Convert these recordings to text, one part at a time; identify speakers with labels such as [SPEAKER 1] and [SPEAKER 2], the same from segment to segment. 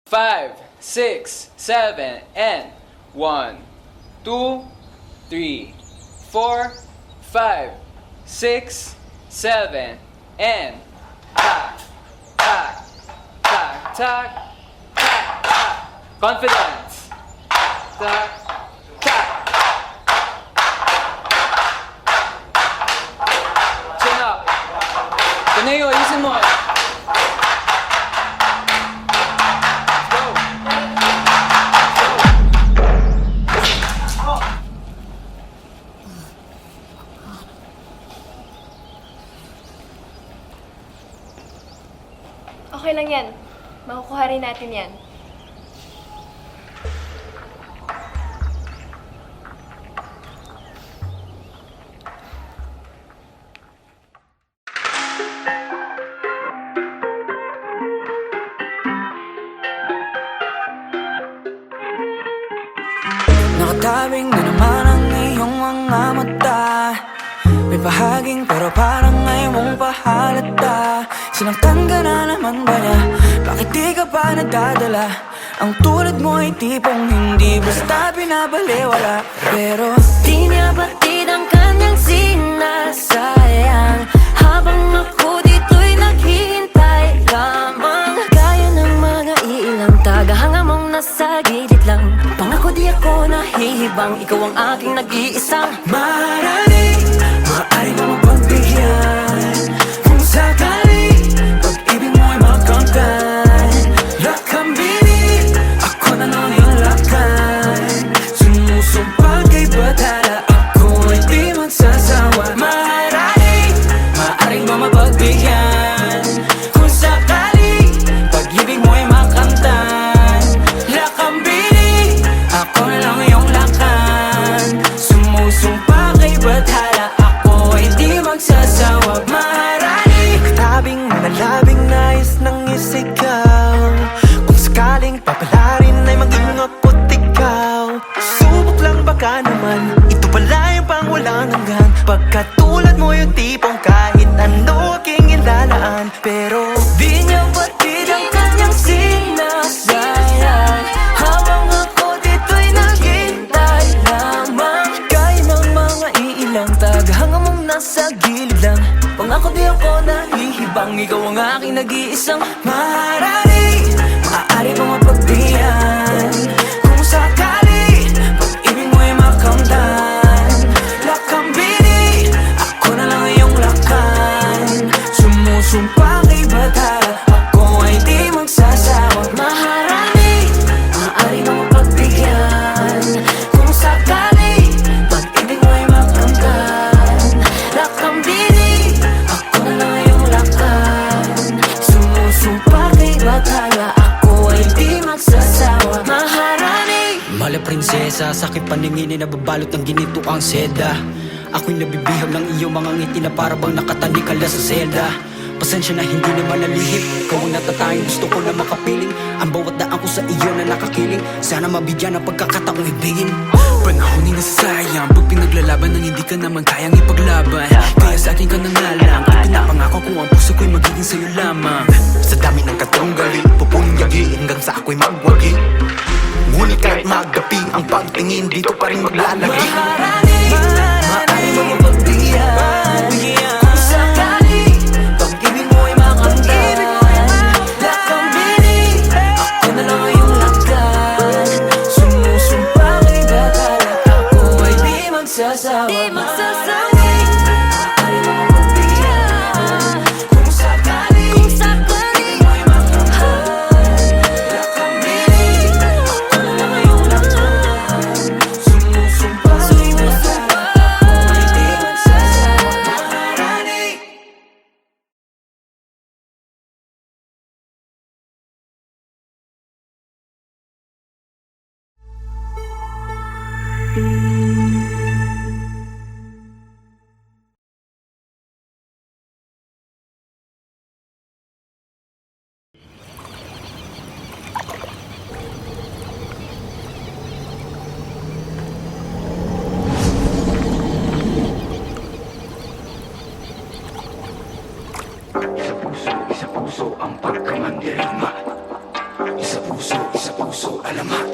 [SPEAKER 1] 5, 6, 7, and 1, 2, 3, 4, 5, 6, 7, and tak, tak, tak, tak, tak, tak. Confidence. Tak, tak. Chin up. Taneo, ayusin mo.
[SPEAKER 2] Okay lang yan. Makukuha rin natin yan.
[SPEAKER 3] Nakatabing na naman ang iyong mga mata. May bahaging pero parang ngayon mong pahalata. Sinaktan ka na naman ba niya? Bakit di ka pa nadadala? Ang tulad mo ay tipong hindi basta binabaliwala. Pero di niya batid ang kanyang sinasayang, habang ako dito'y naghihintay lamang. Gaya ng mga ilang tagahanga mong nasa gilid lang. Pangako di ako nahihibang, ikaw ang aking nag-iisang maaaring mo mapagbigyan. Kung sakali pag-ibig mo ay makamtan, lakambini, ako na lang yung lakan. Sumusumpang kay batala, ako ay di magsasawa. Maaaring mo mapagbigyan. Kung sakali pag-ibig mo ay makamtan, lakambini, ako na lang yung lakan. Sumusumpang kay batala, di magsasawa. Maharani, tabing nalabing nais ng isigaw. Kung sakaling papalarin ay maging ako't ikaw. Subok lang baka naman, ito pala yung pang walang hanggan. Pagkatulad mo yung tipong kahit ano aking ilalaan. Pero di niya batid ang kanyang sinasayang, habang ako dito'y naghintay lamang. Gaya ng mga iilang tagahanga mong nasa gilid lang. Pangako di ako nahihibang, ikaw ang aking nag-iisang maaari mo mapagbigyan. Kung sakali pag-ibig mo ay makamtan, lakambini, ako na lang iyong lakan. Sumusumpa kay batala, ako ay di magsasawa. Maaari mo mapagbigyan. Kung sakali pag-ibig mo ay makamtan, lakambini, ako na lang iyong lakan. Sumusumpa kay batala, ako ay di magsasawa. Mala prinsesa, sa aking paningin ay nababalot ng ginito ang seda. Ako'y nabibihag ng iyong mga ngiti na para bang nakatalikala sa selda. Pasensya na hindi naman nalihip, ikaw ang natatanging gusto ko na makapiling. Ang bawat daan ko sa iyo na nakakiling, sana mabigyan ng pagkakataong ibigin.
[SPEAKER 4] Panahon ay nasasayang, pag pinaglalaban ng hindi ka naman kayang ipaglaban. Kaya sa akin ka na nga lang, at pinapangako ko ang puso ko'y magiging sa'yo lamang.
[SPEAKER 5] Sa dami ng katunggali, pupunyagi hanggang sa ako'y magwagi. Ngunit kahit magapi, ang pagtingin dito pa rin maglalagi.
[SPEAKER 3] Maaari mo mapagbigyan. Kung sakali pag-ibig mo ay makamtan, lakambini, ako na lang iyong lakan. Sumusumpa kay batala, ako ay di magsasawa. Maaari mo mapagbigyan. Kung sakali pag-ibig mo ay makamtan, lakambini, ako na lang iyong lakan. Sumusumpa kay batala, ako ay di magsasawa. Maharani.
[SPEAKER 5] Isa puso ang pagkamandirigma. Isa puso
[SPEAKER 4] puso, alamat,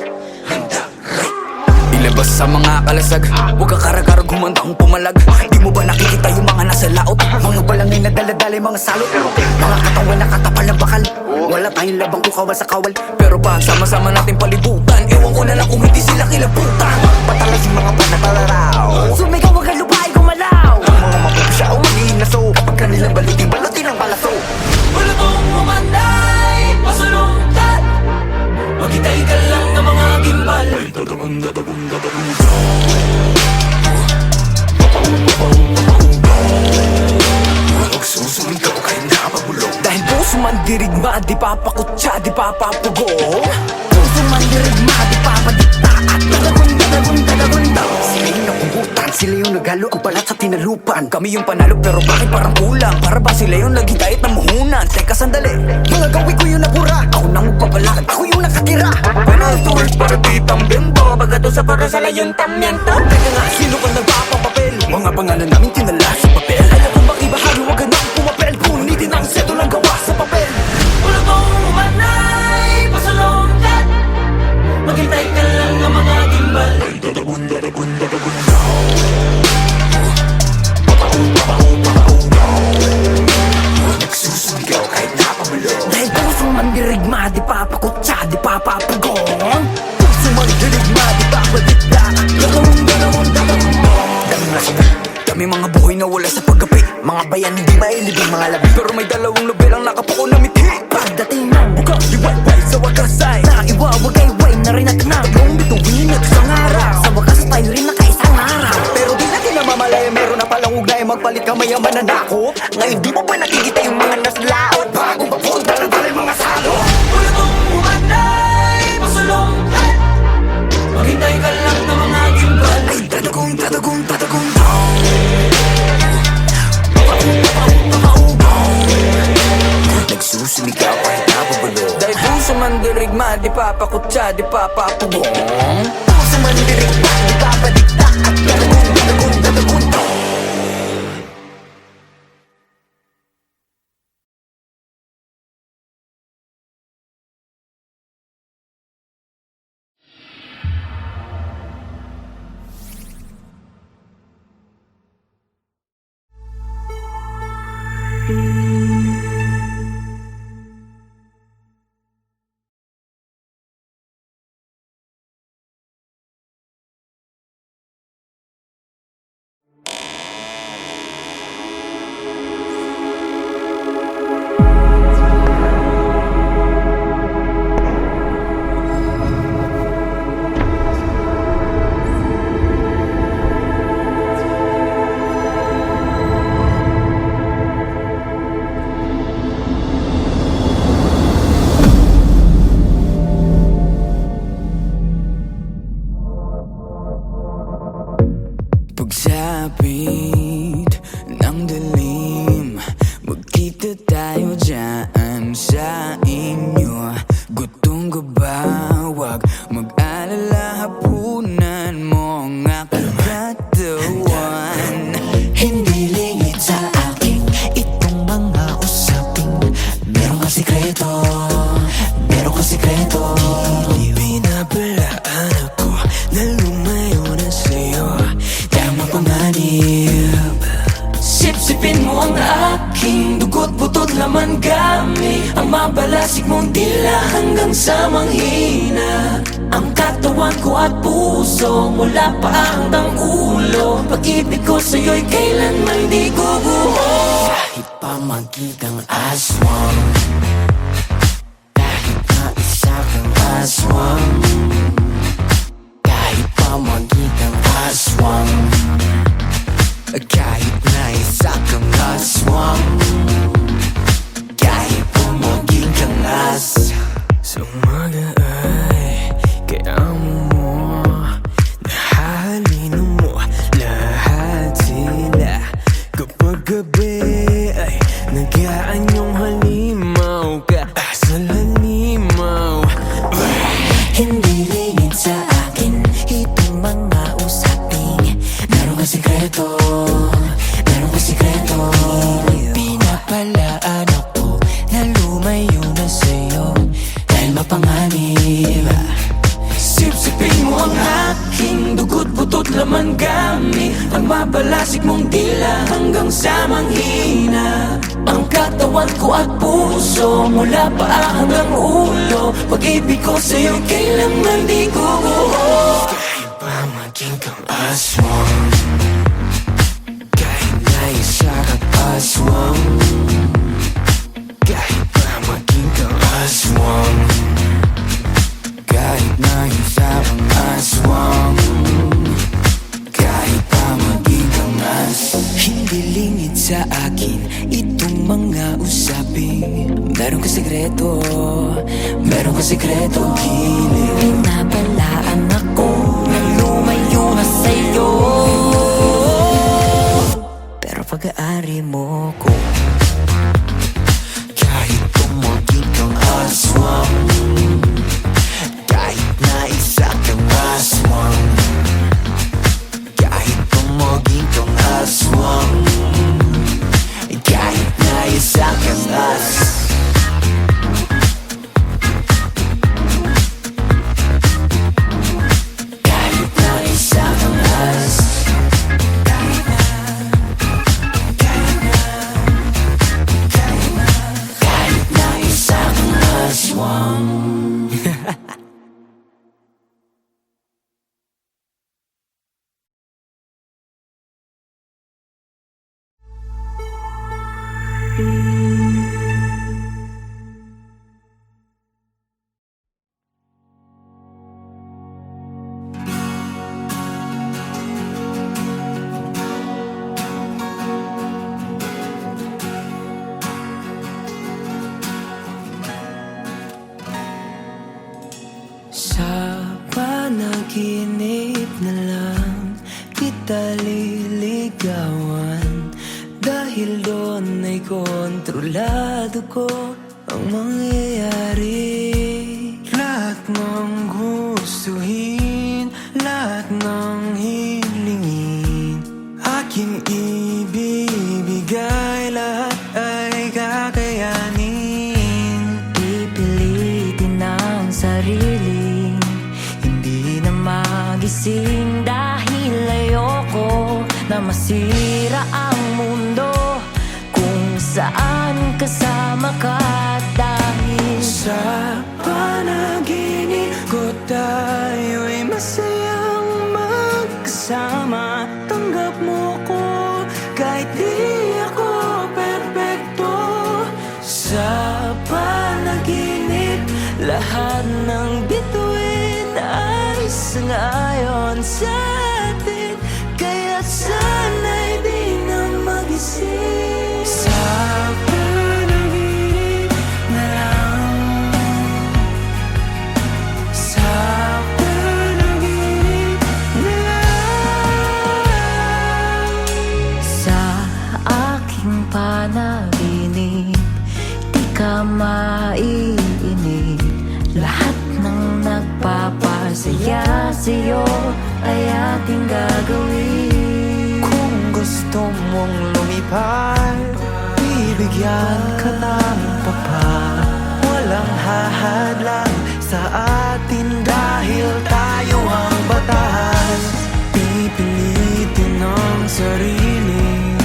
[SPEAKER 4] handa. Ilabas sa mga kalasag, huwag kang karagarag, humandang pumalag. Di mo ba nakikita yung mga nasa laot? Mga balangay na daladalay, mga salot. Mga katawan na katapal ng bakal. Wala tayong labang kung kawal sa kawal. Pero pag sama-sama natin palibutan, ewan ko na lang kung hindi sila kilabutan.
[SPEAKER 5] Patalas yung mga panatalaraw.
[SPEAKER 3] Sumigaw wag kang lupay gumalaw.
[SPEAKER 5] Ang mga mapupusya o mag-iinaso, kapag kanilang balutin, balutin ang palaso.
[SPEAKER 1] Bulutong umanday, pasalungkat. Maghintay ka lang ng mga gimbal.
[SPEAKER 5] Susumigaw kayo napabulong.
[SPEAKER 4] Dahil puso man dirigma, di papakutsa, di papapugong.
[SPEAKER 3] Puso man dirigma, di papadikta. At dagagunda.
[SPEAKER 5] Sila yung nakubutan, sila yung naghalo ang balat sa tinalupan.
[SPEAKER 4] Kami yung panalo pero bakit parang kulang? Para ba sila yung naghigayat ng muhunan? Teka sandali,
[SPEAKER 5] Mga gawi ko yung nabura,
[SPEAKER 4] ako nang magpapalakad,
[SPEAKER 5] ako yung nakatira.
[SPEAKER 4] Panasol para di tambiento, bagato sa para sa layong tamyento. Teka nga, sino ka nagpapapapel? Mga pangalan namin tinala sa papel. Kaya kung makibahagi, huwag ka nang pumapel. Punitin ang seto lang gawa sa papel.
[SPEAKER 1] Bulutong umanday, pasalungkat. Maghintay ka lang ng mga gimbal.
[SPEAKER 5] Nagsusumigaw kahit napabulong.
[SPEAKER 3] Dahil puso man dirigma, di papakutsa, di papapugong.
[SPEAKER 4] Puso man dirigma, di papadikta. Kami mga buhay na wala sa paggapi.
[SPEAKER 5] Mga bayan hindi mailibing mga labi.
[SPEAKER 4] Pero may dalawang nobelang nakapuko na mithi.
[SPEAKER 3] Pagdating ng bukaw,
[SPEAKER 4] Iwayway sa wakas ay
[SPEAKER 3] naiwawagay-way na rin at nang
[SPEAKER 4] tatlong bituin at isang araw.
[SPEAKER 3] Sa wakas tayo rin nakaisang araw.
[SPEAKER 5] Pero di natin namamalaya, meron na palang ugnay. Magpalit ka maya mananakot. Ngayon di mo pa nakikita yung mga naslaot. Bago papunta na tayo mga salo.
[SPEAKER 1] Bulutong umanday, pasalungkat. Maghintay ka lang ng mga gimbal.
[SPEAKER 5] Ay tatagong. Nagsusumigaw kahit napabulong.
[SPEAKER 4] Dahil puso man dirigma, di papakutsa, di papapugong.
[SPEAKER 5] Puso man dirigma, di papadikta. At tatagong.
[SPEAKER 4] Pagsapit ng dilim, magkita tayo dyan sa inyo. Gutong gabawag, mag-alala, hapunan mo ang aking katawan.
[SPEAKER 3] Hindi lingid sa akin itong mga usaping meron kang sikreto, meron kang sikreto.
[SPEAKER 4] Binabalaan ako na lumayo na sa'yo.
[SPEAKER 3] Panganib.
[SPEAKER 1] Sipsipin mo ang aking dugo't butot laman gamit. Ang mabalasik mong dila hanggang sa manghina. Ang katawan ko at puso mula pa hanggang ulo. Pag-ibig ko sa'yo'y kailanman di guguho.
[SPEAKER 3] Kahit pa magkitang aswang, kahit na isa kang aswang, kahit pa magkitang aswang,
[SPEAKER 4] Kahit na isa kang aswang,
[SPEAKER 3] kahit pa magkitang as.
[SPEAKER 4] sa umaga ay kailangan mo, nahalino mo lahat sila. Kapag gabi ay nag-aanyong halimaw ka sa halimaw.
[SPEAKER 3] Hindi lingid sa akin itong mga usaping meron kang sikreto, meron kang sikreto. Pinapalaan ako na lumayo na sa'yo dahil mapanganib. believe.
[SPEAKER 1] Sipsipin mo ang aking dugo't butot laman gamit ang mabalasik mong dila hanggang sa manghina. Ang katawan ko at puso mula paa hanggang ulo. Pag-ibig ko sa'yo kailanman di guguho.
[SPEAKER 3] Kahit pa maging kang aswang, kahit na isa kang aswang, kahit pa maging kang aswang, kahit na isa kang aswang, kahit pa maging kang hindi lingid sa akin itong mga usaping meron ka sekreto, meron ka sekreto giliw. Nabalaan ako na lumayo na sa'yo, pero pag-aari mo ko. Kahit tumagin kang aswang, kahit na isa kang aswang, kahit tumagin kang aswang, kahit na isa kang aswang. Sa panaginip na lang kita liligawan, dahil doon ay kontrolado ko ang mangyayari. Lahat ng gustuhin, lahat ng hilingin, aking ibibigay, lahat ay kakayanin. Pipilitin ang sarili, hindi na magising, dahil ayoko na masira ang mundo kung saan kasama ka. Dahil sa panaginip ko tayo'y masayang magkasama. Tanggap mo ko kahit di ako perpekto. Sa panaginip lahat ng bituin ay sangayon sa atin, kaya sana'y di na magising. Sa panaginip na lang, sa panaginip na lang. Sa aking panaginip di ka maiinip, lahat ng nagpapasaya sa'yo ay ating gagawin. Kung gusto mong lumipad, bibigyan ka ng papat. Walang hahadlang sa atin dahil tayo ang batas. Pipilitin ang sarili,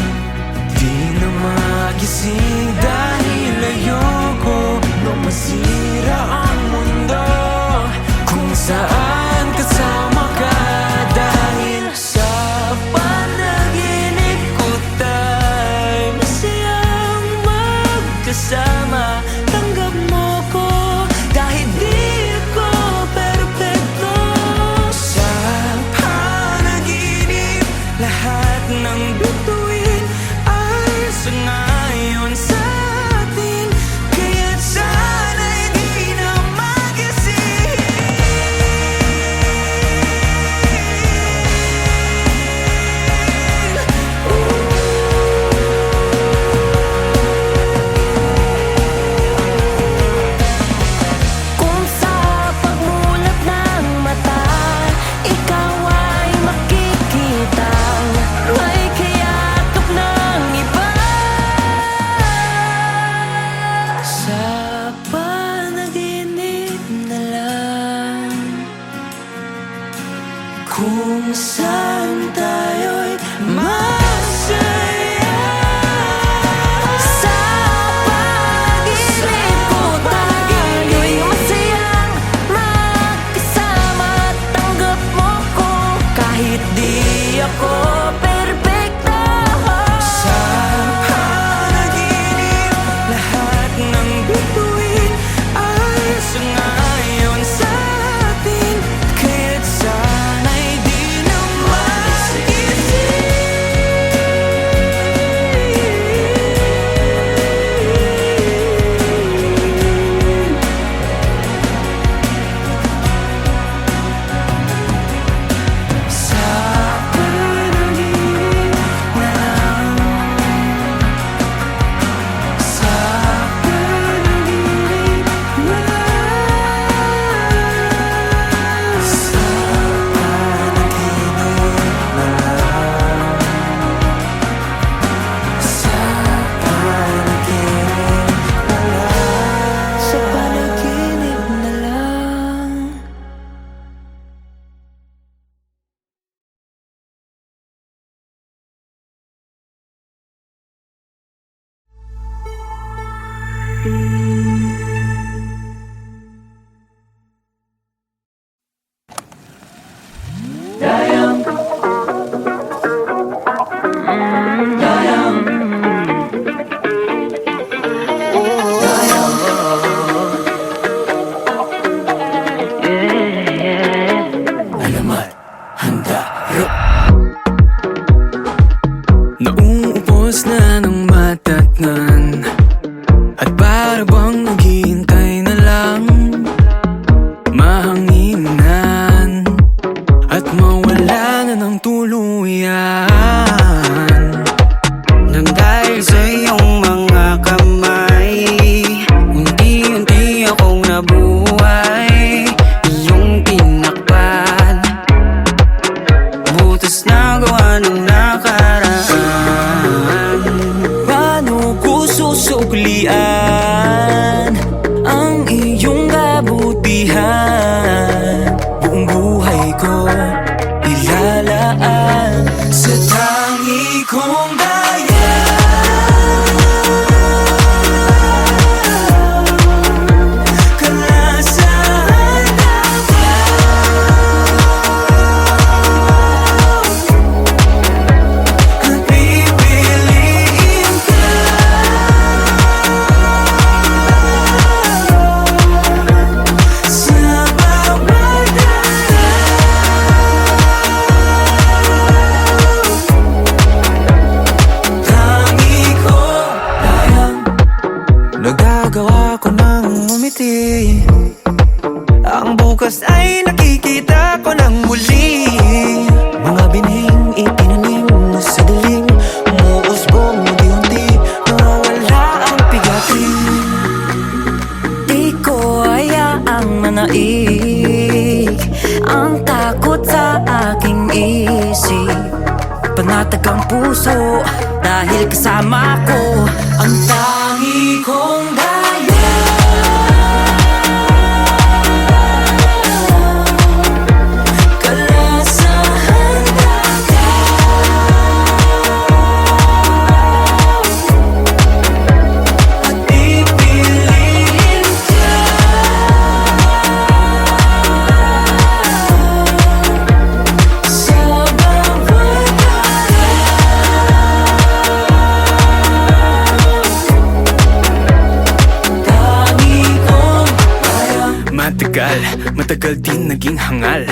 [SPEAKER 3] di na magising, dahil ayoko na masira ang mundo kung saan kasama ka. Dahil sa panaginip ko tayo masayang magkasama. Tanggap mo ko kahit di ako perpekto. Sa panaginip lahat ng bituin ay sangayon sa atin, kung saan tayo'y masaya. Sa pag-ibig ko tayo'y masayang magkasama. Tanggap mo ko kahit di ako perfecto. Sa panaginip, lahat ng bituin ay sangayon sa atin. Kaya't sana'y di na mag-isip. Sa panaginip na lang. Sa panaginip na lang. Sa panaginip na lang. Sa panaginip na lang. Sa panaginip na lang. Alamat, handa, nauupos na ng matatnan at para bang naghihintay na lang mahanginan at mawala na ng tuluyan. Nang dahil sa iyong mga kamay, unti-unti akong nabuhay. Iyong tinakpan, butas na gawa ng nakaraan. Paano ko susuklian ang iyong kabutihan? Buong buhay ko ilalaan sa tangi kong daya. Kalasan at pipiliin ka sa bawat tangi ko dayang. Nagagawa ko ng umiti, ang bukas ay nakikita ko ng muli. Mga binhing itinanim na sa dilim, umuusbong unti-unti, nawawala ang pigatin. Di ko hayaang manaig ang takot sa aking isip. Panatag ang puso dahil kasama ko ang tangi kong daya. Kalasahan at pipiliin ka sa bawat tangi kong daya. Matagal din naging hangal,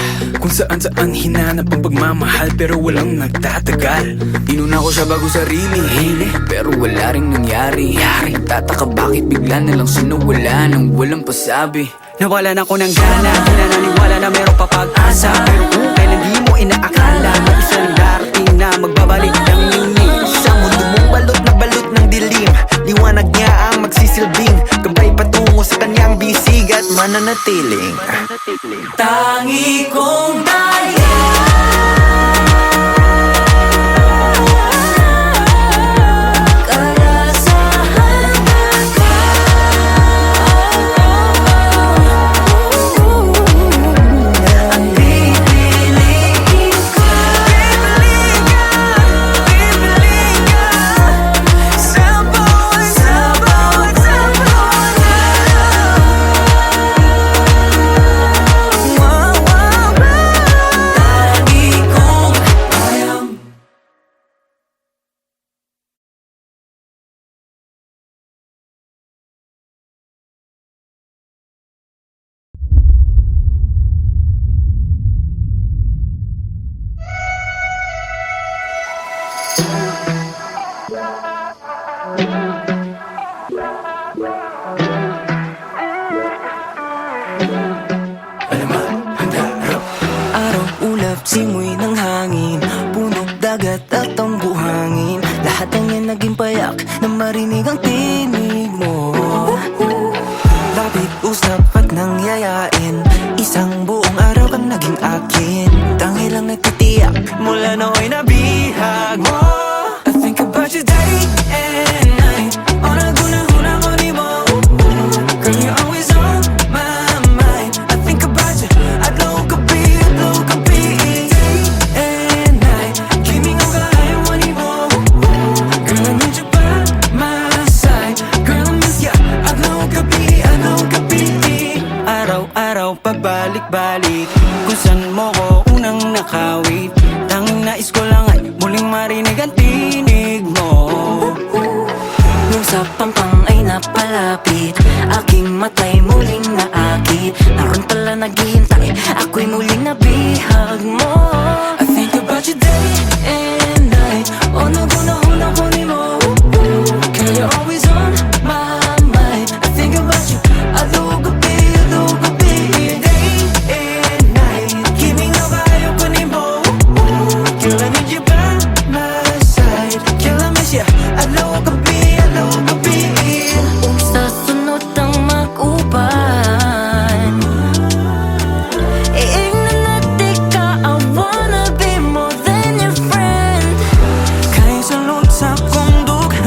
[SPEAKER 3] kung saan hinanap ang pagmamahal pero walang nagtatagal. Inuna ko siya bago sarili, pero wala ring nangyari. Tataka bakit bigla na lang siya nawala nang walang pasabi. Nawalan ako ng gana, nananiwala na meron pa pag-asa. Pero kung kailan di mo inaakala, may isang darating na magbabalik ng ningning. Sa mundo mong balot ng dilim, liwanag niya ang magsisilbing gabay patungo sa kanyang bisig at mananatiling. Tangi kong daya. Ang pipiliin marinig ang tinig mo. Lapit, usap at nangyayain, isang buong araw kang naging akin. Tangil lang nagtitiyak mula nooy nabihag mo. I think about you day and night. O naguna-huna ko ni mo. Girl, you're always on my mind. I think about you adlaw gabi, adlaw gabi. Day and night, kiming ko kaya mo ni mo. Girl, I need you by my side. Girl, I miss ya adlaw gabi, adlaw gabi. Araw-araw pabalik-balik kung saan mo ko unang nakawit. Tanging nais ko lang ay muling marinig ang tinig mo.
[SPEAKER 6] Nung sa pampang ay napalapit, aking matay muling naakit. Naroon pala naghihintay, ako'y muling nabihag mo.
[SPEAKER 3] I think about you day and night. O naguna-huna ko ni mo. Girl, you're always on my mind. I think about you adlaw gabi, adlaw gabi. Day and night, kiming ko kaya ko ni mo. Girl, I need you by my side. Girl, I miss ya adlaw gabi, adlaw gabi.
[SPEAKER 6] Kung sa sunod ang mag-uban, iingnan natin ka. I wanna be more than your friend.
[SPEAKER 3] Kahit salot sa kong dughan,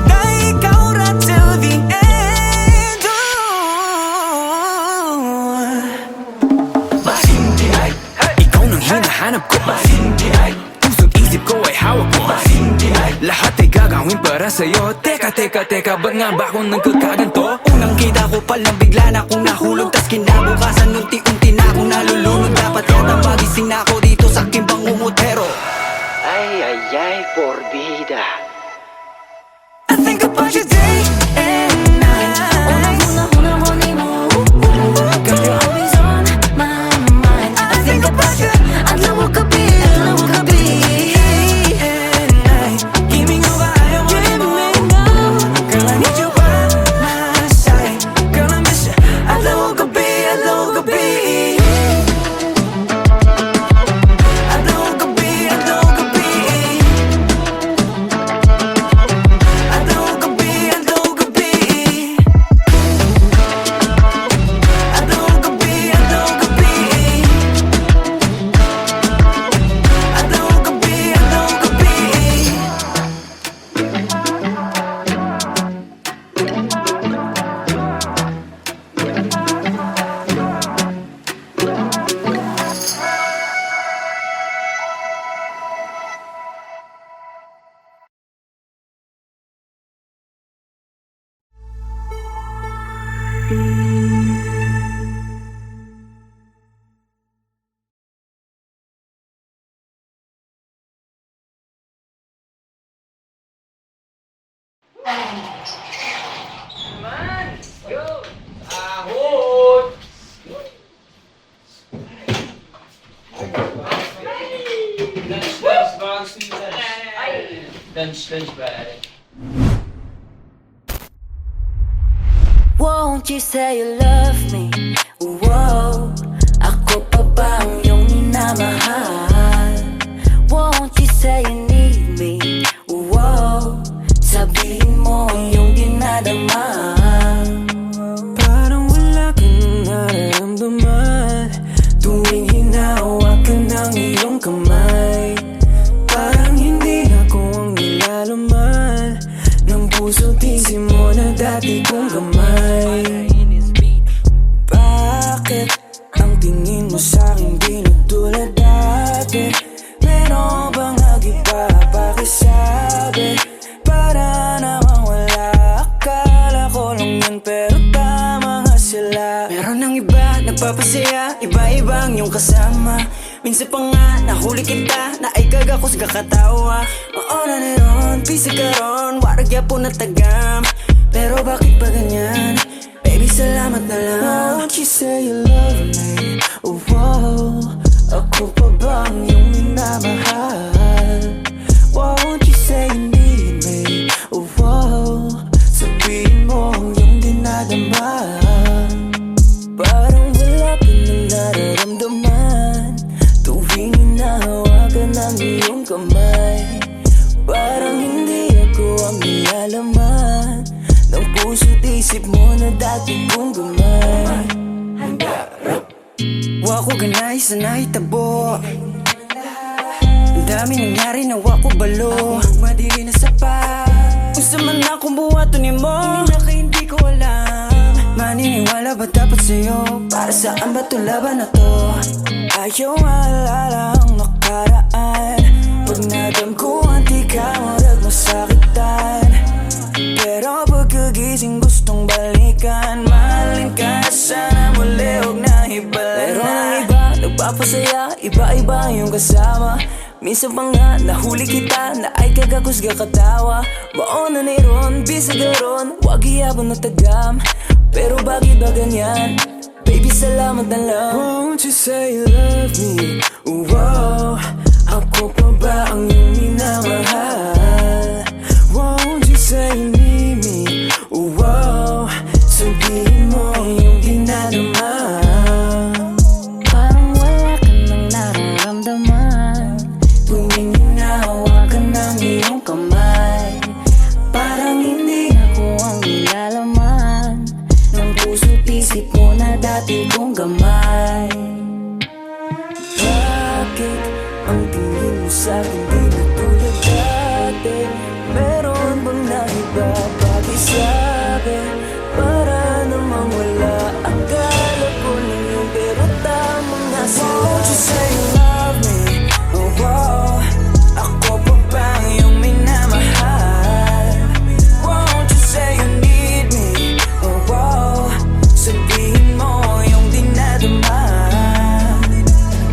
[SPEAKER 3] dahil ikaw ra till the end.
[SPEAKER 4] Masindihay, ikaw nang hinahanap ko. Masindihay, puso't isip ko ay hawak mo. Masindihay, lahat ay gagawin para sa'yo. Teka, ba't nga ba ako nagkakaganto?
[SPEAKER 3] Unang kita ko palang bigla na akong nahulog, tas kinabukasan unti-unti na akong nalulunod. Dapat yata magising na ako dito sa aking bangungutero.
[SPEAKER 5] Porbida.
[SPEAKER 3] I think about you day and night.
[SPEAKER 6] O naguna-huna ko ni mo. Girl, you're always on my mind. I think about you adlaw gabi, adlaw gabi.
[SPEAKER 3] And night, kiming ko kaya ko ni mo. Girl, I need you by my side. Girl, I miss ya adlaw gabi, adlaw gabi. Adlaw gabi, adlaw gabi. Adlaw gabi, adlaw gabi. Adlaw gabi, adlaw gabi. Adlaw gabi, adlaw gabi.
[SPEAKER 6] Won't you say you love me? Whoa, ako pa ba ang iyong minamahal? Won't you say you need me? Whoa, sabihin mo ang iyong dinadama.
[SPEAKER 3] Parang wala kang nararamdaman tuwing hinahawakan ng iyong kamay. Parang hindi ako ang nilalaman ng puso't isip mo na dati kong gamay. Bakit ang tingin mo sa'kin di na tulad dati? Meron bang nag-iba pakisabi? Para namang wala, akala ko lang yan pero tama nga sila. Meron ng iba nagpapasaya, iba-ibang yung kasama. Minsan pa nga nahuli kita, naikag ako sa kakatawa. Mauna na ron, busy ka ron, waragya po na tagam. Pero bakit ba ganyan? Baby, salamat na lang. Won't you say you love me? Oh, wow. Ako pa ba ang iyong minamahal? Won't you say you need me? Oh, wow. Sabihin mo ang iyong dinadama. Parang wala ka nang nararamdaman tuwing hinahawakan ng iyong kamay. ako ganay sa nahitabo. Ang dami nangyari nawa ko balo. Madiri na sapat. Kung saan man akong buhato ni mo, hindi na kay hindi ko alam. Maniniwala ba dapat sa'yo? Para saan ba to laban na to? Ayaw maalala ang nakaraan. Pag nadamkuhan di ka marag masakitan. Pero pagkagising gustong balikan. Mahalin ka sana muli, huwag na ibalik. Pero ang iba nagpapasaya, iba-iba yung kasama. Minsan pa nga nahuli kita na ay kagakusga katawa. Baon na ron, bisag na ron, wag iyabang na tagam. Pero bakit ba ganyan? Baby, salamat na lang. Won't you say you love me? Wow, ako pa ba ang iyong minamahal? Won't you say you need me? Wow, sabihin mo ang iyong dinadama.
[SPEAKER 6] Parang wala ka nang nararamdaman
[SPEAKER 3] Tuwing hinahawakan ng iyong kamay.
[SPEAKER 6] Parang hindi ako ang nilalaman ng puso't isip mo na dati kong gamay.
[SPEAKER 3] Bakit ang tingin mo sa'kin di na tulad dati? Meron bang naiba pakisabi? Para namang wala, akala ko lang yun, pero tama nga sila. Won't you say you love me? Oh, wow, ako pa ba ang iyong minamahal? Won't you say you need me? Oh, wow, sabihin mo yung dinadama.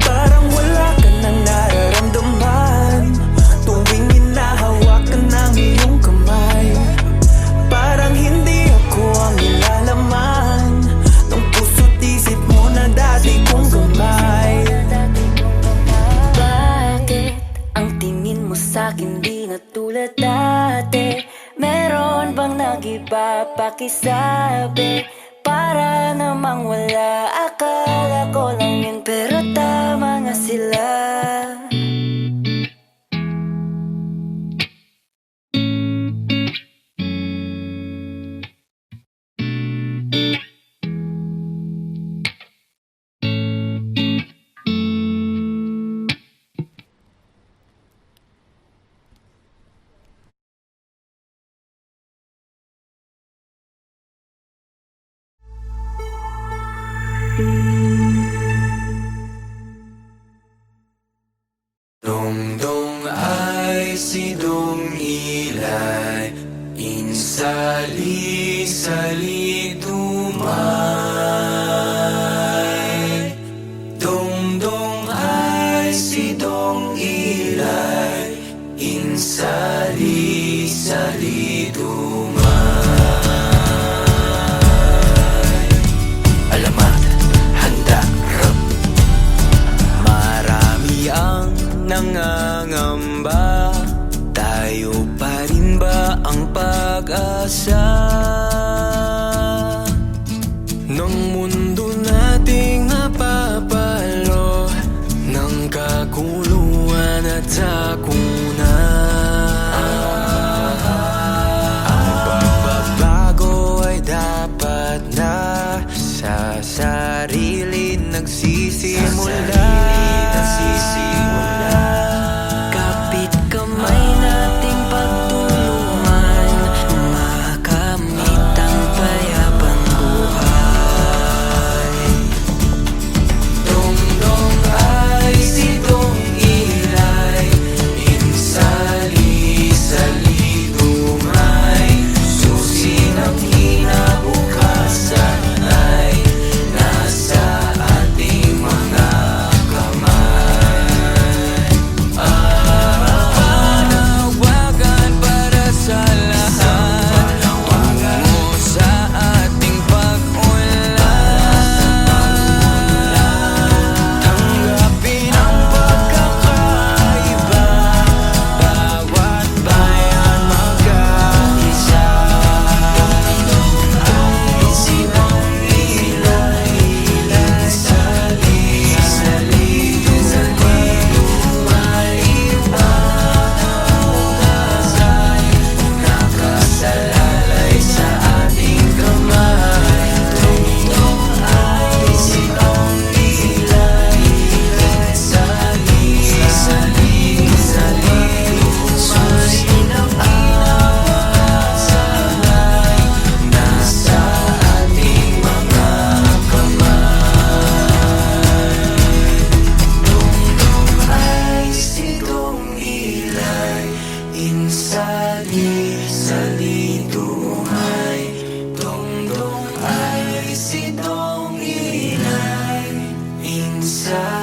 [SPEAKER 3] Parang wala ka nang nararamdaman tuwing hinahawakan ng iyong kamay. Parang hindi ako ang nilalaman ng puso't isip mo na dati kong gamay.
[SPEAKER 6] Bakit ang tingin mo sa'kin di na tulad dati? Meron bang nag-iba pakisabi? Para namang wala, akala ko lang yun, pero tama nga sila.
[SPEAKER 1] Dongdong ay si Dong Ilay, insali-sali tumay. Dongdong ay si Dong Ilay, insali-sali tumay. Alamat, handa, rap. Marami ang nangangamba, tayo pa rin ba ang pag-asa ng mundo nating napapalo ng kaguluhan at sakuna? Ang pagbabago ay dapat na sa sarili nagsisimula.
[SPEAKER 3] Kapit kamay nating pagtulungan, makamit ang payapang buhay.
[SPEAKER 1] Dongdong ay si Dong Ilay, insali-sali tumay. Susi ng kinabukasan ay nasa ating mga sa